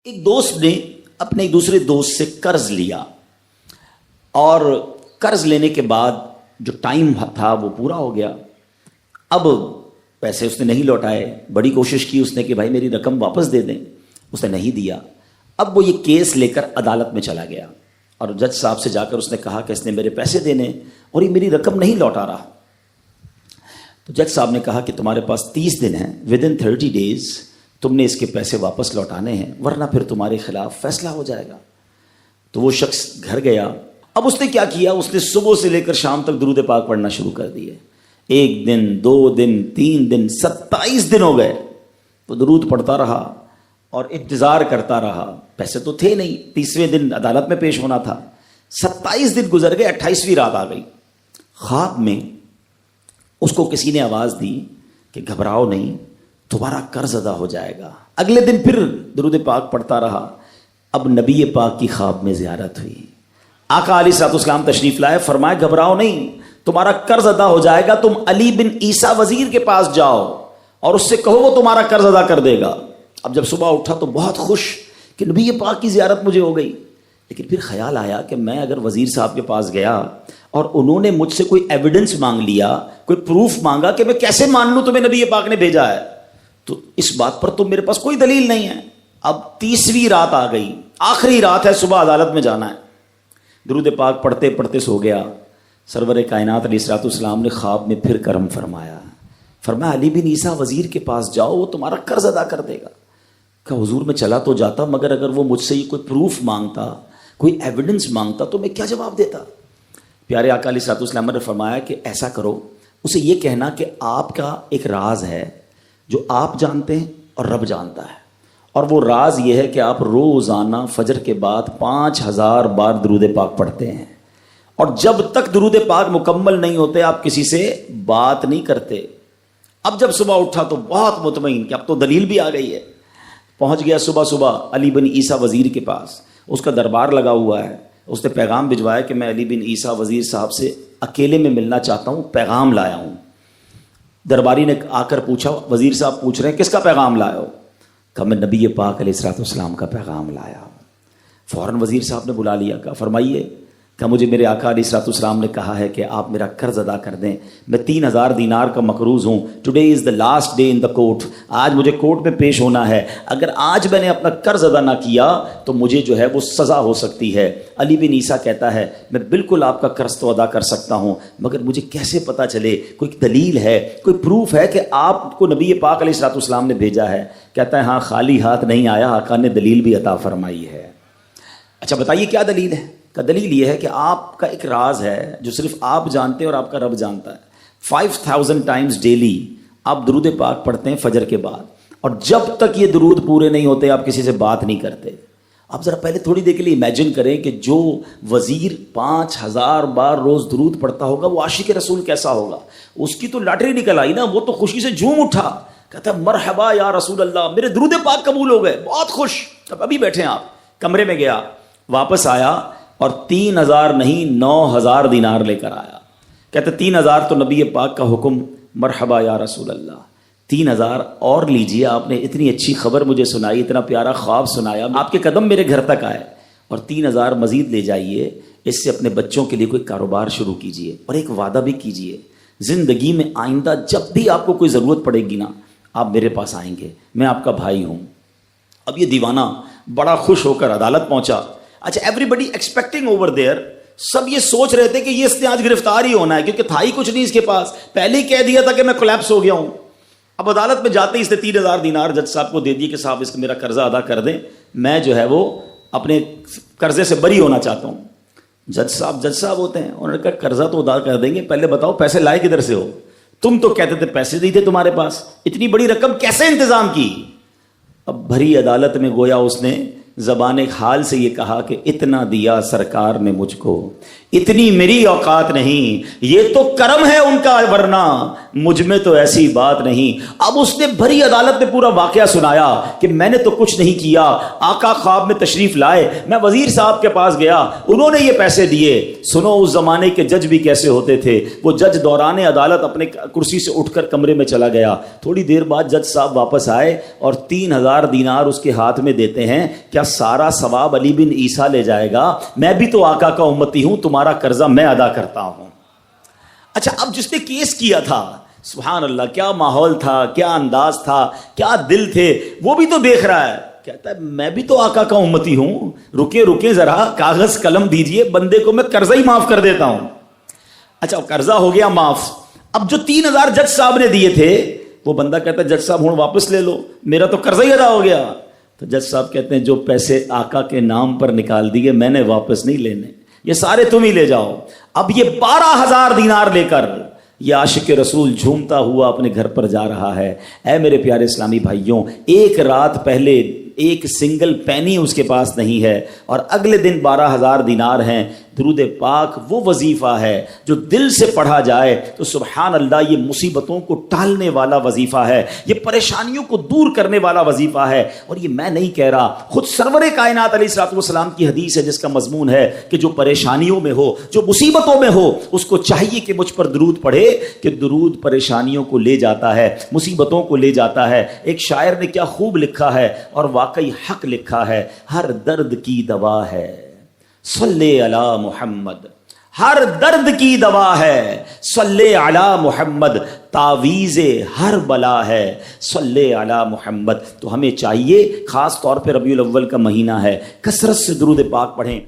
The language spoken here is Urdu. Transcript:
ایک دوست نے اپنے ایک دوسرے دوست سے قرض لیا اور قرض لینے کے بعد جو ٹائم تھا وہ پورا ہو گیا. اب پیسے اس نے نہیں لوٹائے. بڑی کوشش کی اس نے کہ بھائی میری رقم واپس دے دیں, اس نے نہیں دیا. اب وہ یہ کیس لے کر عدالت میں چلا گیا اور جج صاحب سے جا کر اس نے کہا کہ اس نے میرے پیسے دینے اور یہ میری رقم نہیں لوٹا رہا. تو جج صاحب نے کہا کہ تمہارے پاس 30 دن ہیں, ود ان 30 days تم نے اس کے پیسے واپس لوٹانے ہیں, ورنہ پھر تمہارے خلاف فیصلہ ہو جائے گا. تو وہ شخص گھر گیا. اب اس نے کیا کیا, اس نے صبح سے لے کر شام تک درود پاک پڑھنا شروع کر دیے. 1 دن 2 دن 3 دن 27 دن ہو گئے. وہ درود پڑھتا رہا اور انتظار کرتا رہا. پیسے تو تھے نہیں, 30ویں دن عدالت میں پیش ہونا تھا. 27 دن گزر گئے, 28ویں رات آ گئی. خواب میں اس کو کسی نے آواز دی کہ گھبراؤ نہیں, تمہارا قرض ادا ہو جائے گا. اگلے دن پھر درود پاک پڑھتا رہا. اب نبی پاک کی خواب میں زیارت ہوئی. آقا علیہ الصلوۃ والسلام تشریف لائے, فرمائے گھبراؤ نہیں, تمہارا قرض ادا ہو جائے گا. تم علی بن عیسیٰ وزیر کے پاس جاؤ اور اس سے کہو وہ تمہارا قرض ادا کر دے گا. اب جب صبح اٹھا تو بہت خوش کہ نبی پاک کی زیارت مجھے ہو گئی. لیکن پھر خیال آیا کہ میں اگر وزیر صاحب کے پاس گیا اور انہوں نے مجھ سے کوئی ایویڈنس مانگ لیا, کوئی پروف مانگا, کہ میں کیسے مان لوں تمہیں نبی پاک نے بھیجا ہے, تو اس بات پر تو میرے پاس کوئی دلیل نہیں ہے. اب 30ویں رات آ گئی, آخری رات ہے, صبح عدالت میں جانا ہے. درود پاک پڑھتے پڑھتے سو گیا. سرور کائنات علیہ الصلوۃ والسلام نے خواب میں پھر کرم فرمایا. فرمایا علی بن عیسیٰ وزیر کے پاس جاؤ, وہ تمہارا قرض ادا کر دے گا. کہ حضور میں چلا تو جاتا, مگر اگر وہ مجھ سے یہ کوئی پروف مانگتا, کوئی ایویڈنس مانگتا, تو میں کیا جواب دیتا. پیارے آقا علیہ الصلوۃ والسلام نے فرمایا کہ ایسا کرو, اسے یہ کہنا کہ آپ کا ایک راز ہے جو آپ جانتے ہیں اور رب جانتا ہے, اور وہ راز یہ ہے کہ آپ روزانہ فجر کے بعد 5000 بار درود پاک پڑھتے ہیں, اور جب تک درود پاک مکمل نہیں ہوتے آپ کسی سے بات نہیں کرتے. اب جب صبح اٹھا تو بہت مطمئن کہ اب تو دلیل بھی آ گئی ہے. پہنچ گیا صبح علی بن عیسیٰ وزیر کے پاس. اس کا دربار لگا ہوا ہے. اس نے پیغام بھجوایا کہ میں علی بن عیسیٰ وزیر صاحب سے اکیلے میں ملنا چاہتا ہوں, پیغام لایا ہوں. درباری نے آ کر پوچھا, وزیر صاحب پوچھ رہے ہیں کس کا پیغام لایا ہو؟ کہا میں نبی پاک علیہ الصلوۃ والسلام کا پیغام لایا ہوں. فوراً وزیر صاحب نے بلا لیا. کہا فرمائیے. کہ مجھے میرے آقا علیہ الصلوۃ والسلام نے کہا ہے کہ آپ میرا قرض ادا کر دیں. میں 3000 دینار کا مقروض ہوں. Today is the last day in the court. آج مجھے کورٹ میں پیش ہونا ہے. اگر آج میں نے اپنا قرض ادا نہ کیا تو مجھے جو ہے وہ سزا ہو سکتی ہے. علی بن عیسیٰ کہتا ہے میں بالکل آپ کا قرض تو ادا کر سکتا ہوں, مگر مجھے کیسے پتہ چلے, کوئی دلیل ہے, کوئی پروف ہے کہ آپ کو نبی پاک علیہ الصلوۃ والسلام نے بھیجا ہے؟ کہتا ہے ہاں, خالی ہاتھ نہیں آیا, آقا نے دلیل بھی عطا فرمائی ہے. اچھا بتائیے کیا دلیل ہے؟ کا دلیل یہ ہے کہ آپ کا ایک راز ہے جو صرف آپ جانتے ہیں اور آپ کا رب جانتا ہے. 5000 ٹائمز ڈیلی آپ درود پاک پڑھتے ہیں فجر کے بعد, اور جب تک یہ درود پورے نہیں ہوتے آپ کسی سے بات نہیں کرتے. آپ ذرا پہلے تھوڑی دیر کے لیے امیجن کریں کہ جو وزیر 5000 بار روز درود پڑھتا ہوگا وہ عاشق رسول کیسا ہوگا. اس کی تو لاٹری نکل آئی نا, وہ تو خوشی سے جھوم اٹھا, کہتا مرحبا یا رسول اللہ, میرے درود پاک قبول ہو گئے, بہت خوش. اب ابھی بیٹھے ہیں آپ, کمرے میں گیا, واپس آیا اور 3000 نہیں 9000 دینار لے کر آیا. کہتے 3000 تو نبی پاک کا حکم, مرحبا یا رسول اللہ, 3000 اور لیجئے, آپ نے اتنی اچھی خبر مجھے سنائی, اتنا پیارا خواب سنایا, آپ کے قدم میرے گھر تک آئے, اور 3000 مزید لے جائیے, اس سے اپنے بچوں کے لیے کوئی کاروبار شروع کیجئے, اور ایک وعدہ بھی کیجئے, زندگی میں آئندہ جب بھی آپ کو کوئی ضرورت پڑے گی نا, آپ میرے پاس آئیں گے, میں آپ کا بھائی ہوں. اب یہ دیوانہ بڑا خوش ہو کر عدالت پہنچا. اچھا everybody expecting over there, سب یہ سوچ رہے تھے کہ یہ اس نے آج گرفتار ہی ہونا ہے, کیونکہ تھا ہی کچھ نہیں اس کے پاس, پہلے ہی کہہ دیا تھا کہ میں کولیپس ہو گیا ہوں. اب عدالت میں جاتے ہی اس نے 3000 دینار جج صاحب کو دے دیے کہ صاحب اس کا میرا قرضہ ادا کر دیں, میں جو ہے وہ اپنے قرضے سے بری ہونا چاہتا ہوں. جج صاحب ہوتے ہیں, انہوں نے کہا قرضہ تو ادا کر دیں گے, پہلے بتاؤ پیسے لائے کدھر سے ہو؟ تم تو کہتے تھے پیسے نہیں تھے تمہارے پاس, اتنی بڑی رقم کیسے انتظام کی؟ اب بھری عدالت میں گویا اس نے زبان حال سے یہ کہا کہ اتنا دیا سرکار نے مجھ کو, اتنی میری اوقات نہیں, یہ تو کرم ہے ان کا, ورنہ مجھ میں تو ایسی بات نہیں. اب اس نے بھری عدالت میں پورا واقعہ سنایا کہ میں نے تو کچھ نہیں کیا. آقا خواب میں تشریف لائے, میں وزیر صاحب کے پاس گیا, انہوں نے یہ پیسے دیے. سنو اس زمانے کے جج بھی کیسے ہوتے تھے. وہ جج دوران عدالت اپنے کرسی سے اٹھ کر کمرے میں چلا گیا. تھوڑی دیر بعد جج صاحب واپس آئے اور 3000 دینار اس کے ہاتھ میں دیتے ہیں. کیا سارا ثواب علی بن عیسیٰ لے جائے گا؟ میں بھی تو آقا کا امتی ہوں, تمہارا قرضہ میں ادا کرتا ہوں. اچھا, اب جس نے کیس کیا تھا, سبحان اللہ, کیا ماحول تھا, کیا انداز تھا, کیا دل تھے, وہ بھی تو دیکھ رہا ہے. کہتا ہے میں بھی تو آقا کا امتی ہوں, رکے ذرا, کاغذ قلم دیجئے, بندے کو میں قرضہ ہی معاف کر دیتا ہوں. اچھا, قرضہ ہو گیا معاف. اب جو 3000 جج صاحب نے دیے تھے, وہ بندہ کہتا ہے جج صاحب ہوں واپس لے لو, میرا تو قرضہ ہی ادا ہو گیا. تو جج صاحب کہتے ہیں جو پیسے آقا کے نام پر نکال دیے میں نے واپس نہیں لینے, یہ سارے تم ہی لے جاؤ. اب یہ 12000 دینار لے کر یہ عاشق رسول جھومتا ہوا اپنے گھر پر جا رہا ہے. اے میرے پیارے اسلامی بھائیوں, ایک رات پہلے ایک سنگل پینی اس کے پاس نہیں ہے, اور اگلے دن 12000 دینار ہیں. درود پاک وہ وظیفہ ہے جو دل سے پڑھا جائے تو سبحان اللہ یہ مصیبتوں کو ٹالنے والا وظیفہ ہے, یہ پریشانیوں کو دور کرنے والا وظیفہ ہے. اور یہ میں نہیں کہہ رہا, خود سرور کائنات علیہ الصلوۃ والسلام کی حدیث ہے جس کا مضمون ہے کہ جو پریشانیوں میں ہو, جو مصیبتوں میں ہو, اس کو چاہیے کہ مجھ پر درود پڑھے, کہ درود پریشانیوں کو لے جاتا ہے, مصیبتوں کو لے جاتا ہے. ایک شاعر نے کیا خوب لکھا ہے, اور واقعی حق لکھا ہے, ہر درد کی دوا ہے صلی علی محمد, ہر درد کی دوا ہے صلی علی محمد, تعویذ ہر بلا ہے صلی علی محمد. تو ہمیں چاہیے, خاص طور پہ ربیع الاول کا مہینہ ہے, کثرت سے درود پاک پڑھیں.